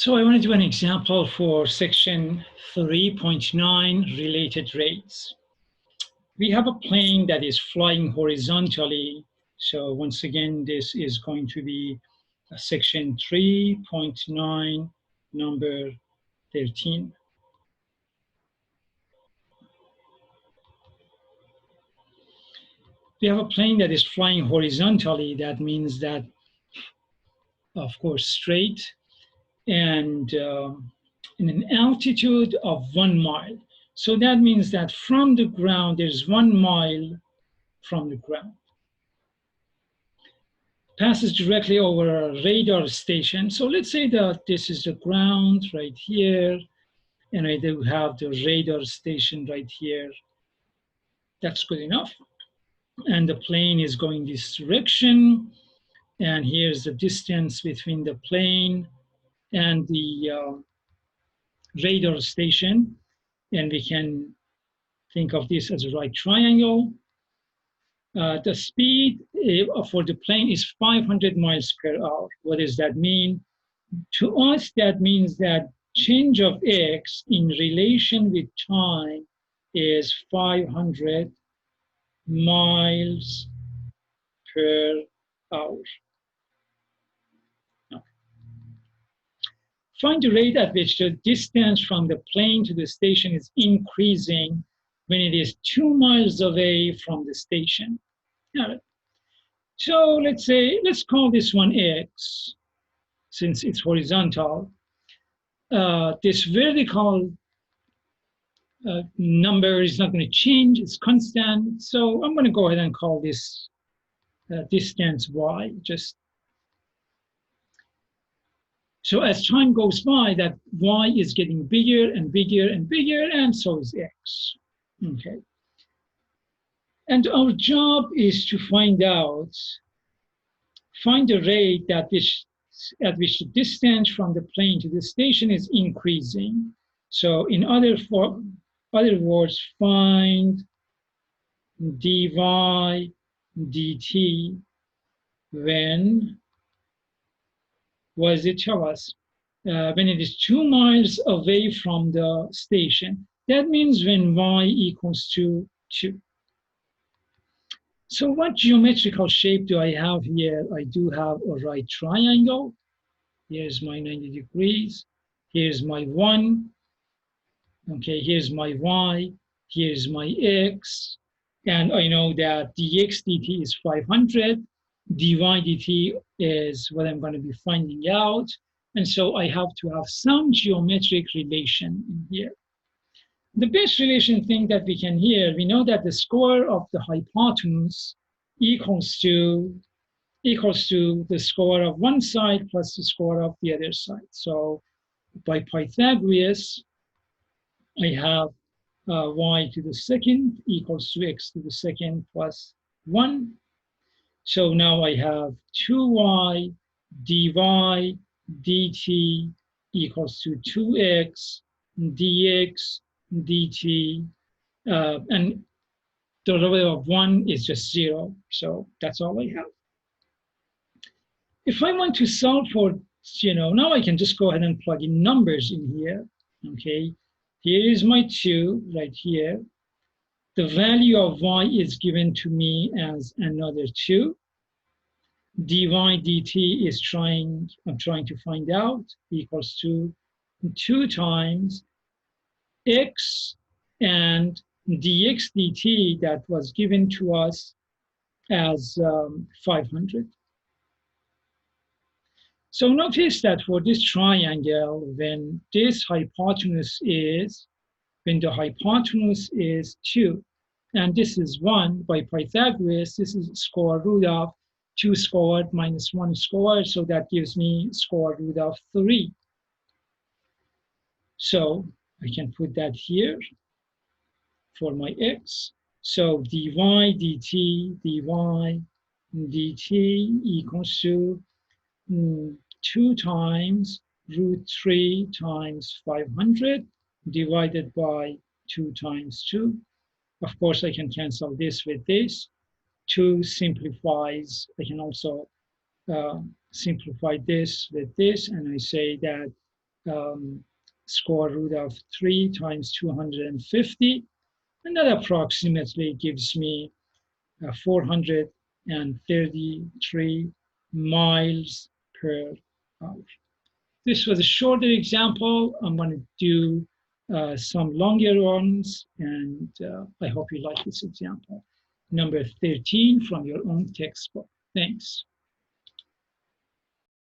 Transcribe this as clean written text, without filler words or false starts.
So I want to do an example for section 3.9 related rates. We have a plane that is flying horizontally. So once again, this is going to be section 3.9, number 13. We have a plane that is flying horizontally. That means that, of course, straight and in an altitude of 1 mile. So that means that from the ground, there's 1 mile from the ground. Passes directly over a radar station. So let's say that this is the ground right here, and I do have the radar station right here. That's good enough. And the plane is going this direction. And here's the distance between the plane and the radar station. And we can think of this as a right triangle. The speed for the plane is 500 miles per hour. What does that mean? To us, that means that change of x in relation with time is 500 miles per hour. Now, find the rate at which the distance from the plane to the station is increasing when it is 2 miles away from the station. Now, so let's call this one x, since it's horizontal. This vertical number is not going to change, it's constant. So I'm going to go ahead and call this distance y. So as time goes by, that y is getting bigger and bigger and bigger, and so is x. Okay. And our job is to find the rate at which the distance from the plane to the station is increasing. So in other words, find dy dt when, what does it tell us? When it is 2 miles away from the station. That means when y equals to 2. So what geometrical shape do I have here? I do have a right triangle. Here's my 90 degrees. Here's my 1. Okay, here's my y. Here's my x. And I know that dx dt is 500. Dy dt is what I'm going to be finding out. And so I have to have some geometric relation in here. The best relation thing that we can here, we know that the square of the hypotenuse equals to the square of one side plus the square of the other side. So by Pythagoras, I have y to the second equals to x to the second plus 1. So now I have 2y dy dt equals to 2x dx dt, and the derivative of 1 is just 0. So that's all I have. If I want to solve for, now I can just go ahead and plug in numbers in here. Okay, here is my 2 right here. The value of y is given to me as another 2. Dy dt is I'm trying to find out, equals to 2 times x and dx dt that was given to us as 500. So notice that for this triangle, when the hypotenuse is 2, and this is 1, by Pythagoras, this is square root of 2 squared minus 1 squared, so that gives me square root of 3. So I can put that here for my x. So dy dt equals to 2 times root 3 times 500 divided by 2 times 2. Of course, I can cancel this with this. 2 simplifies. I can also simplify this with this, and I say that square root of 3 times 250, and that approximately gives me 433 miles per hour. This was a shorter example. I'm going to do some longer ones, and I hope you like this example. Number 13 from your own textbook. Thanks.